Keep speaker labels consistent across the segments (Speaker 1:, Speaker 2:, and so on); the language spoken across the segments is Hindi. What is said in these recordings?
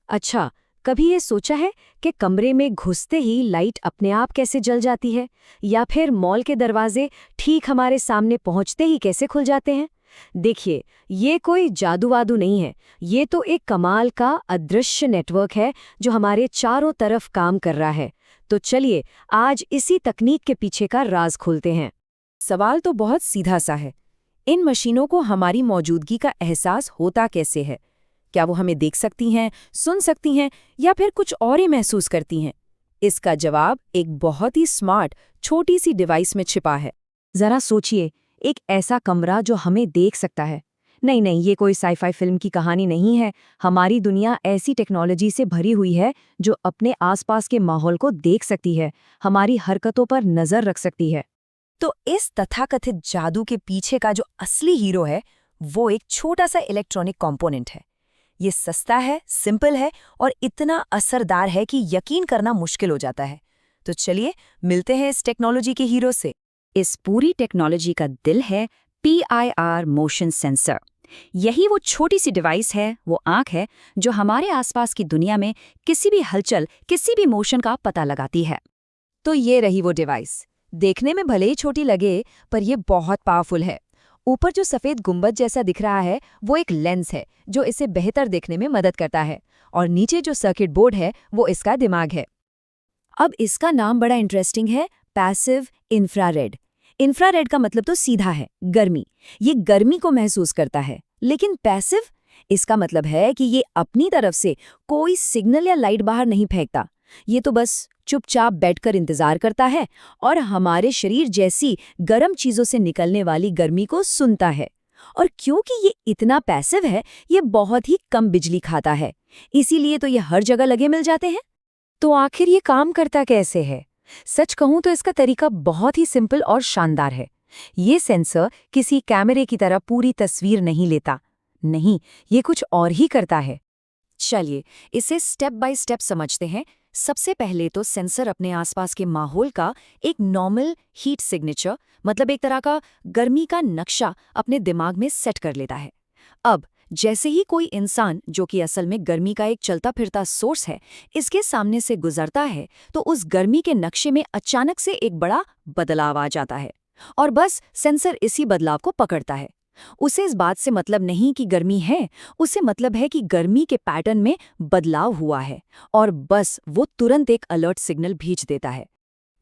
Speaker 1: अच्छा, कभी ये सोचा है कि कमरे में घुसते ही लाइट अपने आप कैसे जल जाती है, या फिर मॉल के दरवाजे ठीक हमारे सामने पहुंचते ही कैसे खुल जाते हैं? देखिए, ये कोई जादू वादू नहीं है। ये तो एक कमाल का अदृश्य नेटवर्क है जो हमारे चारों तरफ काम कर रहा है। तो चलिए, आज इसी तकनीक के पीछे का राज खोलते हैं।
Speaker 2: सवाल तो बहुत सीधा सा है। इन मशीनों को हमारी मौजूदगी का एहसास होता कैसे है? क्या वो हमें देख सकती हैं, सुन सकती हैं, या फिर कुछ और ही महसूस करती हैं? इसका जवाब एक बहुत ही स्मार्ट, छोटी सी डिवाइस में छिपा है।
Speaker 1: जरा सोचिए, एक ऐसा कमरा जो हमें देख सकता है। नहीं नहीं, ये कोई साईफाई फिल्म की कहानी नहीं है। हमारी दुनिया ऐसी टेक्नोलॉजी से भरी हुई है जो अपने आसपास के माहौल को देख सकती है, हमारी हरकतों पर नजर रख सकती है।
Speaker 2: तो इस तथाकथित जादू के पीछे का जो असली हीरो है, वो एक छोटा सा इलेक्ट्रॉनिक कंपोनेंट है। ये सस्ता है, सिंपल है और इतना असरदार है कि यकीन करना मुश्किल हो जाता है। तो चलिए मिलते हैं इस टेक्नोलॉजी के हीरो से।
Speaker 1: इस पूरी टेक्नोलॉजी का दिल है PIR मोशन सेंसर। यही वो छोटी सी डिवाइस है, वो आंख है जो हमारे आसपास की दुनिया में किसी भी हलचल, किसी भी मोशन का पता लगाती है।
Speaker 2: तो ये रही वो डिवाइस। देखने में भले ही छोटी लगे, पर ये बहुत पावरफुल है। ऊपर जो सफ़ेद गुंबद जैसा दिख रहा है, वो एक लेंस है जो इसे बेहतर देखने में मदद करता है, और नीचे जो सर्किट बोर्ड है, वो इसका दिमाग है। अब इसका नाम बड़ा इंटरेस्टिंग है, पैसिव इंफ्रारेड। इंफ्रारेड का मतलब तो सीधा है, गर्मी। ये गर्मी को महसूस करता है। लेकिन पैसिव, इसका मतलब है कि ये अपनी तरफ से कोई सिग्नल या लाइट बाहर नहीं फेंकता। ये तो बस चुपचाप बैठकर इंतजार करता है और हमारे शरीर जैसी गर्म चीजों से निकलने वाली गर्मी को सुनता है। और क्योंकि ये इतना पैसिव है, ये बहुत ही कम बिजली खाता है, इसीलिए तो ये हर जगह लगे मिल जाते हैं। तो आखिर ये काम करता कैसे है? सच कहूं तो इसका तरीका बहुत ही सिंपल और शानदार है। ये सेंसर किसी कैमरे की तरह पूरी तस्वीर नहीं लेता। नहीं, ये कुछ और ही करता है। चलिए इसे स्टेप बाय स्टेप समझते हैं। सबसे पहले तो सेंसर अपने आसपास के माहौल का एक नॉर्मल हीट सिग्नेचर, मतलब एक तरह का गर्मी का नक्शा, अपने दिमाग में सेट कर लेता है। अब जैसे ही कोई इंसान, जो कि असल में गर्मी का एक चलता फिरता सोर्स है, इसके सामने से गुजरता है, तो उस गर्मी के नक्शे में अचानक से एक बड़ा बदलाव आ जाता है। और बस सेंसर इसी बदलाव को पकड़ता है। उसे इस बात से मतलब नहीं कि गर्मी है, उसे मतलब है कि गर्मी के पैटर्न में बदलाव हुआ है, और बस वो तुरंत एक अलर्ट सिग्नल भेज देता है।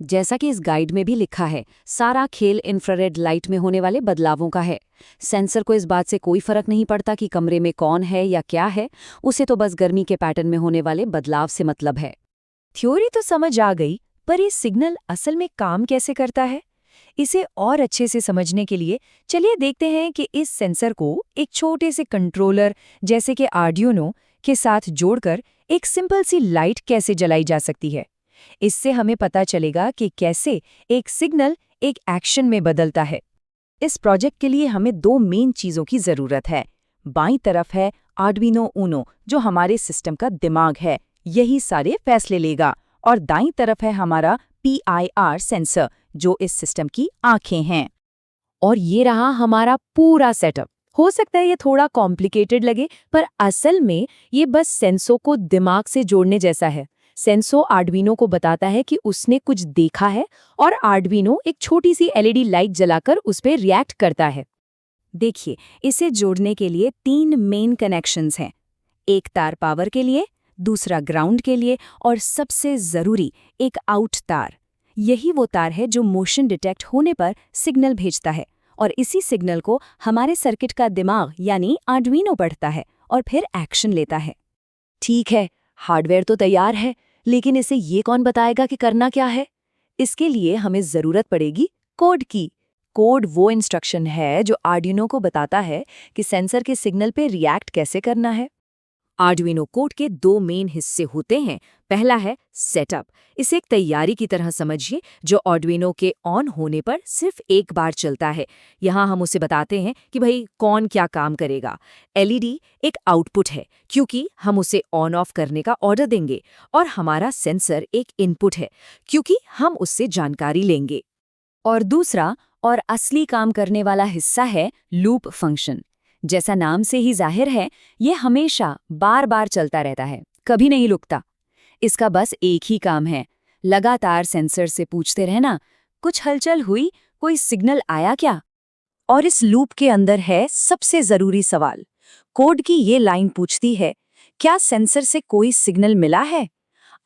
Speaker 1: जैसा कि इस गाइड में भी लिखा है, सारा खेल इंफ्रारेड लाइट में होने वाले बदलावों का है। सेंसर को इस बात से कोई फर्क नहीं पड़ता कि कमरे में कौन है या क्या है, उसे तो बस गर्मी के पैटर्न में होने वाले बदलाव से मतलब है।
Speaker 2: थ्योरी तो समझ आ गई, पर ये सिग्नल असल में काम कैसे करता है? इसे और अच्छे से समझने के लिए चलिए देखते हैं कि इस सेंसर को एक छोटे से कंट्रोलर जैसे कि आर्डिनो के साथ जोड़कर एक सिंपल सी लाइट कैसे जलाई जा सकती है। इससे हमें पता चलेगा कि कैसे एक सिग्नल एक एक्शन में बदलता है। इस प्रोजेक्ट के लिए हमें दो मेन चीज़ों की ज़रूरत है। बाईं तरफ है आर्डुइनो ऊनो, जो हमारे सिस्टम का दिमाग है, यही सारे फैसले लेगा। और दाईं तरफ है हमारा PIR सेंसर, जो इस सिस्टम की आंखें हैं। और ये रहा हमारा पूरा सेटअप। हो सकता है ये थोड़ा कॉम्प्लिकेटेड लगे, पर असल में ये बस सेंसो को दिमाग से जोड़ने जैसा है। सेंसो आर्डुइनो को बताता है कि उसने कुछ देखा है, और आर्डुइनो एक छोटी सी LED लाइट जलाकर उस पर रिएक्ट करता है। देखिए, इसे जोड़ने के लिए 3 मेन कनेक्शंस हैं। एक तार पावर के लिए, दूसरा ग्राउंड के लिए, और सबसे ज़रूरी एक आउट तार। यही वो तार है जो मोशन डिटेक्ट होने पर सिग्नल भेजता है, और इसी सिग्नल को हमारे सर्किट का दिमाग यानी आर्डुइनो पढ़ता है और फिर एक्शन लेता है। ठीक है, हार्डवेयर तो तैयार है, लेकिन इसे ये कौन बताएगा कि करना क्या है? इसके लिए हमें ज़रूरत पड़ेगी कोड की। कोड वो इंस्ट्रक्शन है जो आर्डुइनो को बताता है कि सेंसर के सिग्नल पे रिएक्ट कैसे करना है। आर्डुइनो कोड के 2 मेन हिस्से होते हैं। पहला है सेटअप। इसे एक तैयारी की तरह समझिए, जो आर्डुइनो के ऑन होने पर सिर्फ एक बार चलता है। यहाँ हम उसे बताते हैं कि भाई कौन क्या काम करेगा। LED एक आउटपुट है, क्योंकि हम उसे ऑन ऑफ करने का ऑर्डर देंगे, और हमारा सेंसर एक इनपुट है, क्योंकि हम उससे जानकारी लेंगे। और दूसरा और असली काम करने वाला हिस्सा है लूप फंक्शन। जैसा नाम से ही जाहिर है, ये हमेशा बार बार चलता रहता है। कभी नहीं रुकता। इसका बस एक ही काम है, लगातार सेंसर से पूछते रहना, कुछ हलचल हुई, कोई सिग्नल आया क्या?
Speaker 1: और इस लूप के अंदर है सबसे जरूरी सवाल। कोड की ये लाइन पूछती है, क्या सेंसर से कोई सिग्नल मिला है?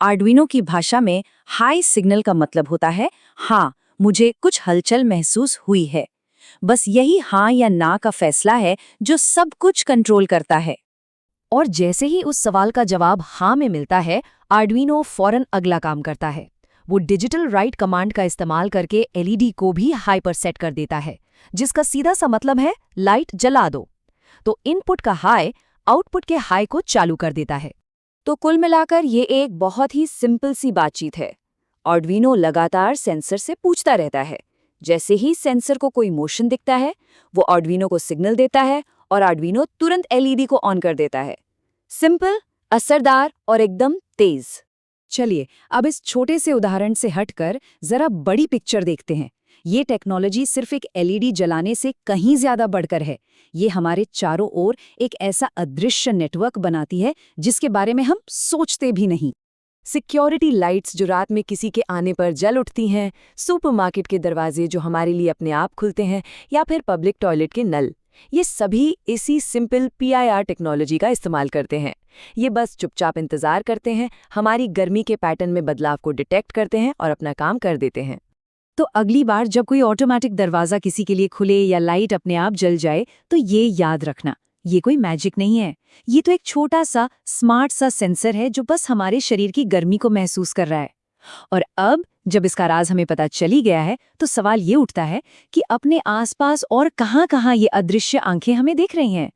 Speaker 1: आर्डुइनो की भाषा में हाई सिग्नल का मतलब होता है, हाँ, मुझे कुछ हलचल महसूस हुई है। बस यही हाँ या ना का फैसला है जो सब कुछ कंट्रोल करता है।
Speaker 2: और जैसे ही उस सवाल का जवाब हाँ में मिलता है, आर्डुइनो फौरन अगला काम करता है। वो डिजिटल राइट कमांड का इस्तेमाल करके एलईडी को भी हाई पर सेट कर देता है, जिसका सीधा सा मतलब है लाइट जला दो। तो इनपुट का हाई आउटपुट के हाई को चालू कर देता है। तो कुल मिलाकर ये एक बहुत ही सिंपल सी बातचीत है। आर्डुइनो लगातार सेंसर से पूछता रहता है। जैसे ही सेंसर को कोई मोशन दिखता है, वो आर्डुइनो को सिग्नल देता है और आर्डुइनो तुरंत एलईडी को ऑन कर देता है। सिंपल, असरदार और एकदम तेज। चलिए अब इस छोटे से उदाहरण से हटकर जरा बड़ी पिक्चर देखते हैं। ये टेक्नोलॉजी सिर्फ एक एलईडी जलाने से कहीं ज्यादा बढ़कर है। ये हमारे चारों ओर एक ऐसा अदृश्य नेटवर्क बनाती है जिसके बारे में हम सोचते भी नहीं। सिक्योरिटी लाइट्स जो रात में किसी के आने पर जल उठती हैं, सुपरमार्केट के दरवाजे जो हमारे लिए अपने आप खुलते हैं, या फिर पब्लिक टॉयलेट के नल, ये सभी इसी सिंपल पीआईआर टेक्नोलॉजी का इस्तेमाल करते हैं। ये बस चुपचाप इंतजार करते हैं, हमारी गर्मी के पैटर्न में बदलाव को डिटेक्ट करते हैं और अपना काम कर देते हैं।
Speaker 1: तो अगली बार जब कोई ऑटोमेटिक दरवाजा किसी के लिए खुले या लाइट अपने आप जल जाए, तो ये याद रखना, ये कोई मैजिक नहीं है। ये तो एक छोटा सा स्मार्ट सा सेंसर है जो बस हमारे शरीर की गर्मी को महसूस कर रहा है। और अब जब इसका राज हमें पता चली गया है, तो सवाल ये उठता है कि अपने आसपास और कहां-कहां ये अदृश्य आंखें हमें देख रही हैं।